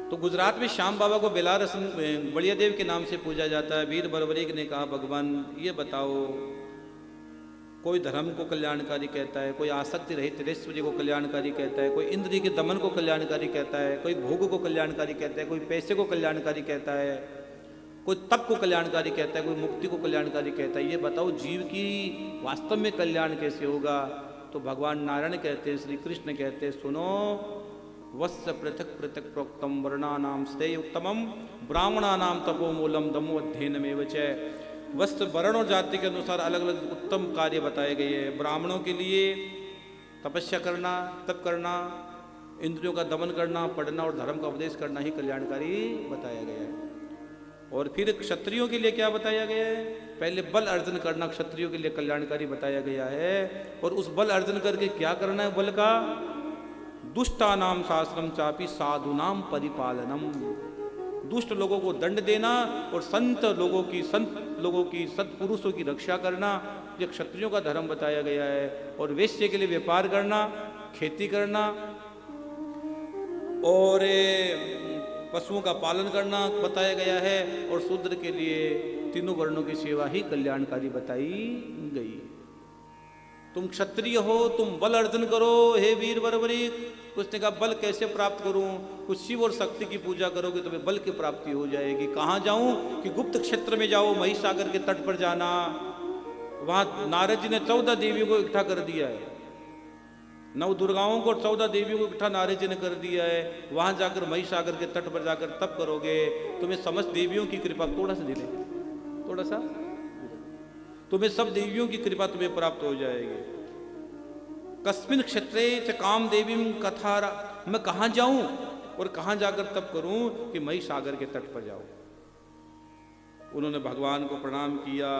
तो गुजरात में श्याम बाबा को बेलार बड़िया देव के नाम से पूजा जाता है। वीर बरबरीक ने कहा, भगवान ये बताओ, कोई धर्म को कल्याणकारी कहता है, कोई आसक्ति रहित तिरेश्वरी को कल्याणकारी कहता है, कोई इंद्रिय के दमन को कल्याणकारी कहता है, कोई भोग को कल्याणकारी कहता है, कोई पैसे को कल्याणकारी कहता है, कोई तप को कल्याणकारी कहता है, कोई मुक्ति को कल्याणकारी कहता है। ये बताओ जीव की वास्तव में कल्याण कैसे होगा? तो भगवान नारायण कहते हैं, श्री कृष्ण कहते हैं, सुनो, वत्स पृथक पृथक प्रोक्तम वर्णानाम श्रेय उत्तमम ब्राह्मणानाम तपोमूलम दमो अध्ययनमेव च। वस्त्र वर्ण और जाति के अनुसार अलग अलग उत्तम कार्य बताए गए हैं। ब्राह्मणों के लिए तपस्या करना, तप करना, इंद्रियों का दमन करना, पढ़ना और धर्म का उपदेश करना ही कल्याणकारी बताया गया है। और फिर क्षत्रियों के लिए क्या बताया गया है? पहले बल अर्जन करना क्षत्रियों के लिए कल्याणकारी बताया गया है। और उस बल अर्जन करके क्या करना है बल का? दुष्टानाम शास्त्रम चापि साधुनाम परिपालनम। दुष्ट लोगों को दंड देना और संत लोगों की सत्पुरुषों की रक्षा करना, ये क्षत्रियों का धर्म बताया गया है। और वैश्य के लिए व्यापार करना, खेती करना और पशुओं का पालन करना बताया गया है। और शूद्र के लिए तीनों वर्णों की सेवा ही कल्याणकारी बताई गई। तुम क्षत्रिय हो, तुम बल अर्जन करो हे वीर बरबरीक। उसने कहा बल कैसे प्राप्त करूं? कुछ शिव और शक्ति की पूजा करोगे तुम्हें बल की प्राप्ति हो जाएगी। कहाँ जाऊं? कि गुप्त क्षेत्र में जाओ, महिसागर के तट पर जाना। वहां नारद जी ने 14 देवियों को इकट्ठा कर दिया है। 9 दुर्गाओं को 14 देवियों को इकट्ठा नारद जी ने कर दिया है। वहां जाकर महिसागर के तट पर जाकर तप करोगे, तुम्हें समस्त देवियों की कृपा, थोड़ा सा दे दे, थोड़ा सा, तुम्हें सब देवियों की कृपा तुम्हें प्राप्त हो जाएगी। कस्मिन क्षेत्रे च काम देवीं कथारा। मैं कहाँ जाऊं और कहाँ जाकर तप करूं? कि महिसागर के तट पर जाओ। उन्होंने भगवान को प्रणाम किया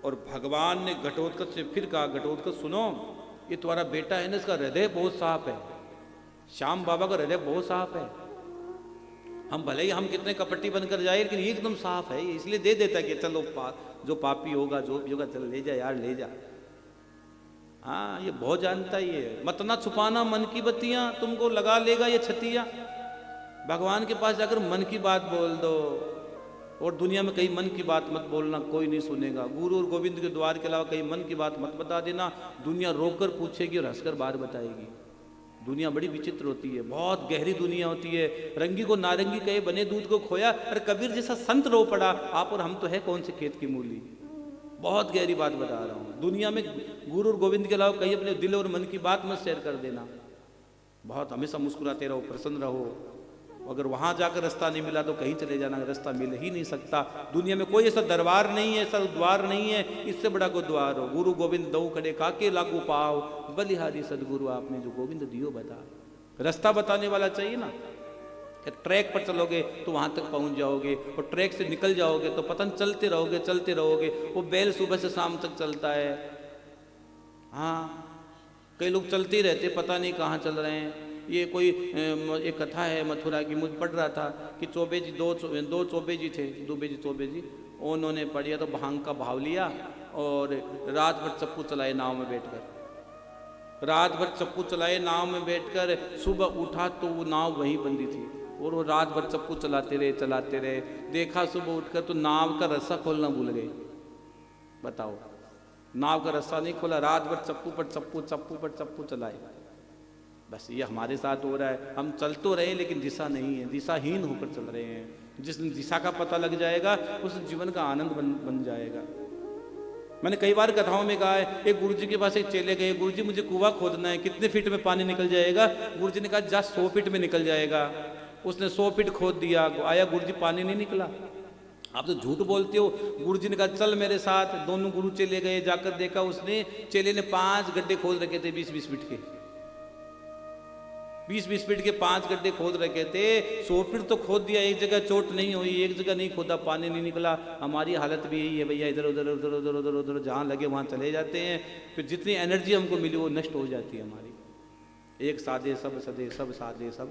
और भगवान ने घटोत्कच से फिर कहा, घटोत्कच सुनो, ये तुम्हारा बेटा है ना, इसका हृदय बहुत साफ है। श्याम बाबा का हृदय बहुत साफ है। हम भले ही हम कितने कपटी बनकर जाए, लेकिन ये एकदम साफ है, इसलिए दे देता है कि चलो जो पापी होगा, जो भी होगा, चल ले जा यार, ले जा। हाँ, ये बहुत जानता ही है। मत ना छुपाना मन की बत्तियां, तुमको लगा लेगा ये छतिया। भगवान के पास जाकर मन की बात बोल दो। और दुनिया में कहीं मन की बात मत बोलना, कोई नहीं सुनेगा। गुरु और गोविंद के द्वार के अलावा कहीं मन की बात मत बता देना। दुनिया रोककर पूछेगी और हंसकर बात बताएगी। दुनिया बड़ी विचित्र होती है, बहुत गहरी दुनिया होती है। रंगी को नारंगी कहे, बने दूध को खोया। अरे कबीर जैसा संत रो पड़ा, आप और हम तो है कौन से खेत की मूली। बहुत गहरी बात बता रहा हूँ। दुनिया में गुरु और गोविंद के अलावा कहीं अपने दिल और मन की बात मत शेयर कर देना। बहुत हमेशा मुस्कुराते रहो, प्रसन्न रहो। अगर वहां जाकर रास्ता नहीं मिला तो कहीं चले जाना, रास्ता मिल ही नहीं सकता। दुनिया में कोई ऐसा दरबार नहीं है, ऐसा द्वार नहीं है, इससे बड़ा को द्वार हो। गुरु गोविंद दो खड़े काके लागू पाओ, बलिहारी सदगुरु आपने जो गोविंद दियो बता। रास्ता बताने वाला चाहिए ना। ट्रैक पर चलोगे तो वहां तक पहुंच जाओगे, और ट्रैक से निकल जाओगे तो पतन चलते रहोगे, चलते रहोगे। वो बैल सुबह से शाम तक चलता है। हाँ, कई लोग चलते ही रहते, पता नहीं कहाँ चल रहे हैं। ये कोई एक कथा है मथुरा की, मुझे पढ़ रहा था कि चौबे जी दो चौबे जी थे, चौबे जी, उन्होंने पढ़िया तो भांग का भाव लिया और रात भर चप्पू चलाए नाव में बैठकर। रात भर चप्पू चलाए नाव में बैठकर, सुबह उठा तो वो नाव वहीं बंदी थी और वो रात भर चप्पू चलाते रहे। देखा सुबह उठकर तो नाव का रस्सा खोलना भूल गए। बताओ, नाव का रस्सा नहीं खोला, रात भर चप्पू पर चप्पू चलाए। बस ये हमारे साथ हो रहा है। हम चल तो रहे लेकिन दिशा नहीं है, दिशाहीन होकर चल रहे हैं। जिस दिन दिशा का पता लग जाएगा उस जीवन का आनंद बन जाएगा। मैंने कई बार कथाओं में कहा है, एक गुरुजी के पास एक चेले गए, गुरुजी मुझे कुआं खोदना है, कितने फीट में पानी निकल जाएगा? गुरुजी ने कहा जा 100 फीट में निकल जाएगा। उसने 100 फीट खोद दिया, आया गुरुजी, पानी नहीं निकला। आप तो झूठ बोलते हो। गुरुजी ने कहा चल मेरे साथ। दोनों गुरु चले गए, जाकर देखा उसने, चेले ने 5 गड्ढे खोद रखे थे, 20-20 फीट के। 20-20 फीट के 5 गड्ढे खोद रखे थे। 100 फीट तो खोद दिया, एक जगह चोट नहीं हुई, एक जगह नहीं खोदा, पानी नहीं निकला। हमारी हालत भी यही है भैया, इधर उधर जहाँ लगे वहाँ चले जाते हैं। फिर जितनी एनर्जी हमको मिली वो नष्ट हो जाती है हमारी। एक साधे सब सदे, सब साधे सब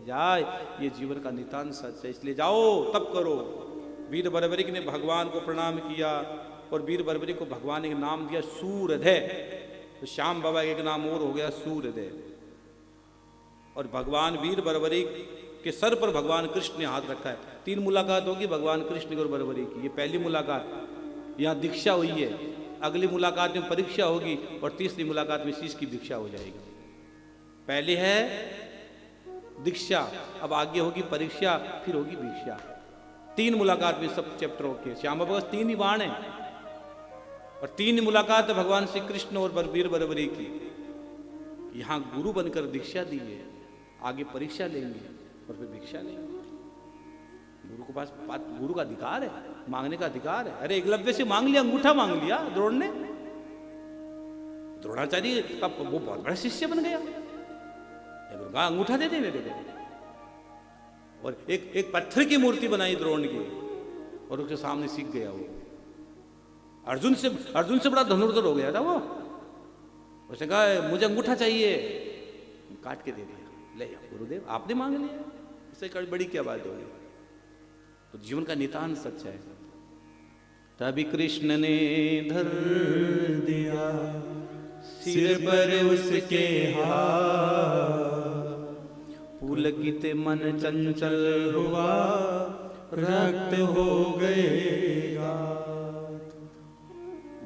जाए, ये जीवन का नितांत सच है। इसलिए जाओ तप करो। वीर बरबरीक ने भगवान को प्रणाम किया और वीर बरबरीक को भगवान ने एक नाम दिया सूर्यदेव। तो श्याम बाबा का एक नाम और हो गया सूर्यदेव। और भगवान वीर बरबरी के सर पर भगवान कृष्ण ने हाथ रखा है। 3 मुलाकात होगी भगवान कृष्ण की और बरबरी की। ये पहली मुलाकात, यहाँ दीक्षा हुई है। अगली मुलाकात में परीक्षा होगी और तीसरी मुलाकात में शीश की दीक्षा हो जाएगी। पहले है दीक्षा, अब आगे होगी परीक्षा, फिर होगी भिक्षा। 3 मुलाकात में सब चैप्टर होके। श्याम बाबा 3 ही बाण है और 3 मुलाकात है भगवान श्री कृष्ण और वीर बरबरी की। यहाँ गुरु बनकर दीक्षा दी है, आगे परीक्षा लेंगे और फिर भिक्षा लेंगे। गुरु के पास गुरु का अधिकार है, मांगने का अधिकार है। अरे एकलव्य से मांग लिया, अंगूठा मांग लिया द्रोण ने। द्रोणाचार्य का वो बहुत बड़ा शिष्य बन गया। कहा अंगूठा दे दे मेरे को। और एक पत्थर की मूर्ति बनाई द्रोण की और उसके सामने सीख गया वो। अर्जुन से बड़ा धनुर्धर हो गया था वो। उसने कहा मुझे अंगूठा चाहिए, काट के दे दिया। ले गुरुदेव आपने मांग लिया, इससे बड़ी क्या बात होगी। तो जीवन का नितांत सच है। तभी कृष्ण ने धर दिया सिर पर उसके हाथ, पुलकित मन चंचल हुआ, रक्त हो गए।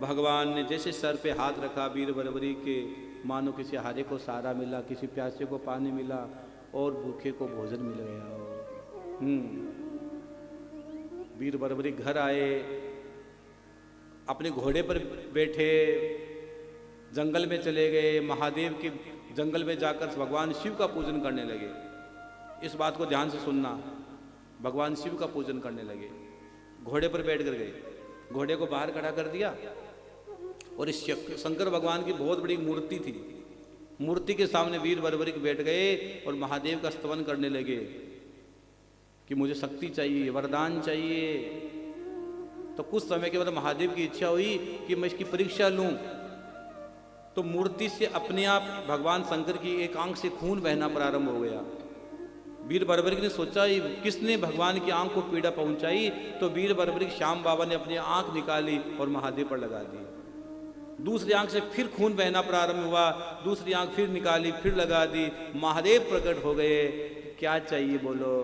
भगवान ने जैसे सर पे हाथ रखा वीर बरबरी के, मानो किसी हारे को सहारा मिला, किसी प्यासे को पानी मिला और भूखे को भोजन मिल गया। वीर बरबरी घर आए, अपने घोड़े पर बैठे, जंगल में चले गए। महादेव के जंगल में जाकर भगवान शिव का पूजन करने लगे। इस बात को ध्यान से सुनना, भगवान शिव का पूजन करने लगे। घोड़े पर बैठ कर गए, घोड़े को बाहर खड़ा कर दिया और इस शंकर भगवान की बहुत बड़ी मूर्ति थी। मूर्ति के सामने वीर बरबरी बैठ गए और महादेव का स्तवन करने लगे कि मुझे शक्ति चाहिए, वरदान चाहिए। तो कुछ समय के बाद महादेव की इच्छा हुई कि मैं इसकी परीक्षा लूं। तो मूर्ति से अपने आप भगवान शंकर की एक आंख से खून बहना प्रारंभ हो गया। वीर बरबरी ने सोचा किसने भगवान की आंख को पीड़ा पहुंचाई। तो वीर बरबरी श्याम बाबा ने अपनी आंख निकाली और महादेव पर लगा दी। दूसरी आंख से फिर खून बहना प्रारंभ हुआ, दूसरी आंख फिर निकाली, फिर लगा दी। महादेव प्रकट हो गए। क्या चाहिए बोलो।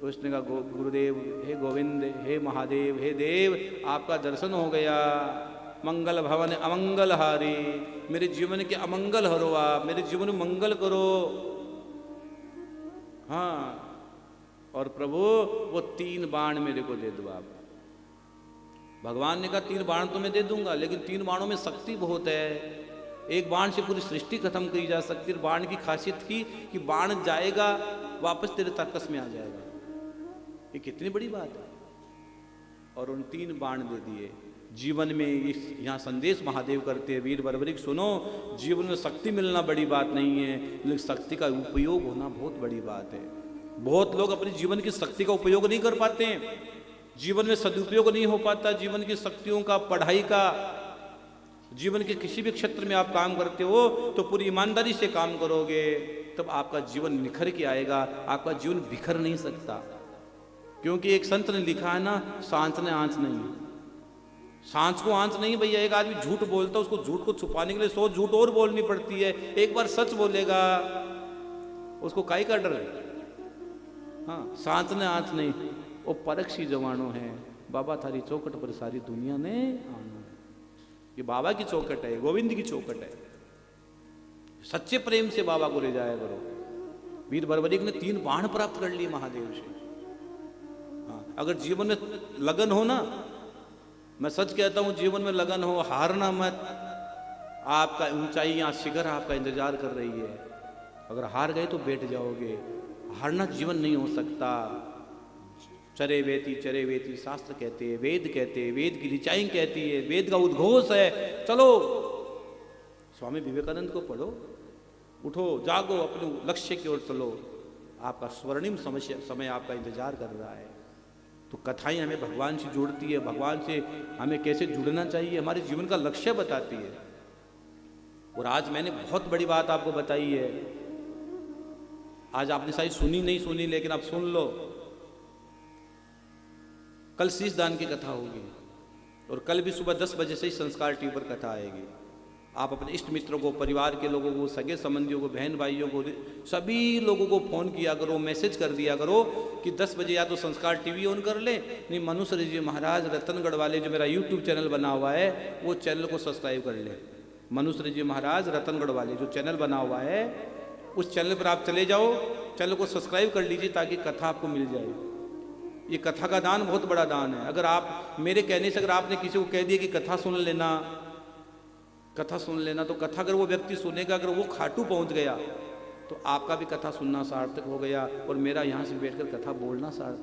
उसने कहा गुरुदेव, हे गोविंद, हे महादेव, हे देव, आपका दर्शन हो गया। मंगल भवन अमंगल हारी, मेरे जीवन के अमंगल हरो आप, मेरे जीवन में मंगल करो। हाँ, और प्रभु वो 3 बाण मेरे को दे दो आप। भगवान ने कहा 3 बाण तो मैं दे दूंगा, लेकिन 3 बाणों में शक्ति बहुत है। एक बाण से पूरी सृष्टि खत्म की जा सकती है। बाण की खासियत थी कि बाण जाएगा वापस तेरे तर्कस में आ जाएगा। ये कितनी बड़ी बात है। और उन 3 बाण दे दिए। जीवन में इस यहाँ संदेश महादेव करते हैं, वीर बरबरी सुनो, जीवन में शक्ति मिलना बड़ी बात नहीं है, लेकिन शक्ति का उपयोग होना बहुत बड़ी बात है। बहुत लोग अपने जीवन की शक्ति का उपयोग नहीं कर पाते हैं, जीवन में सदुपयोग नहीं हो पाता जीवन की शक्तियों का, पढ़ाई का। जीवन के किसी भी क्षेत्र में आप काम करते हो तो पूरी ईमानदारी से काम करोगे, तब आपका जीवन निखर के आएगा। आपका जीवन बिखर नहीं सकता, क्योंकि एक संत ने लिखा है ना, सांच ने आंच नहीं। सांच को आंच नहीं भैया। एक आदमी झूठ बोलता है, उसको झूठ को छुपाने के लिए 100 झूठ और बोलनी पड़ती है। एक बार सच बोलेगा, उसको काई का डर है। हाँ, सांच ने आंच नहीं। वो परक्षी जवानों है, बाबा थारी चौकट पर सारी दुनिया ने आना। ये बाबा की चौकट है, गोविंद की चौकट है। सच्चे प्रेम से बाबा को ले जाया करो। वीर बरबरी ने 3 बाण प्राप्त कर लिए महादेव से। हाँ, अगर जीवन में लगन हो ना, मैं सच कहता हूं, जीवन में लगन हो, हारना मत। आपका ऊंचाई या शिखर आपका इंतजार कर रही है। अगर हार गए तो बैठ जाओगे। हारना जीवन नहीं हो सकता। चरे वेती शास्त्र कहते हैं, वेद कहते हैं, वेद की ऋचाई कहती है, वेद का उद्घोष है। चलो स्वामी विवेकानंद को पढ़ो, उठो, जागो, अपने लक्ष्य की ओर चलो। आपका स्वर्णिम समय आपका इंतजार कर रहा है। तो कथाएं हमें भगवान से जोड़ती है, भगवान से हमें कैसे जुड़ना चाहिए, हमारे जीवन का लक्ष्य बताती है। और आज मैंने बहुत बड़ी बात आपको बताई है। आज आपने शायद सुनी नहीं सुनी, लेकिन आप सुन लो। कल शीश दान की कथा होगी और कल भी सुबह 10 बजे से ही संस्कार टीवी पर कथा आएगी। आप अपने इष्ट मित्रों को, परिवार के लोगों को, सगे संबंधियों को, बहन भाइयों को, सभी लोगों को फ़ोन किया करो, मैसेज कर दिया करो कि 10 बजे या तो संस्कार टीवी ऑन कर ले, नहीं मनुष्य जी महाराज रतनगढ़ वाले जो मेरा यूट्यूब चैनल बना हुआ है वो चैनल को सब्सक्राइब कर ले। मनुष्य जी महाराज रतनगढ़ वाले जो चैनल बना हुआ है उस चैनल पर आप चले जाओ, चैनल को सब्सक्राइब कर लीजिए ताकि कथा आपको मिल जाए। ये कथा का दान बहुत बड़ा दान है। अगर आप मेरे कहने से अगर आपने किसी को कह दिया कि कथा सुन लेना, कथा सुन लेना, तो कथा अगर वो व्यक्ति सुनेगा, अगर वो खाटू पहुंच गया तो आपका भी कथा सुनना सार्थक हो गया और मेरा यहाँ से बैठकर कथा बोलना सार्थक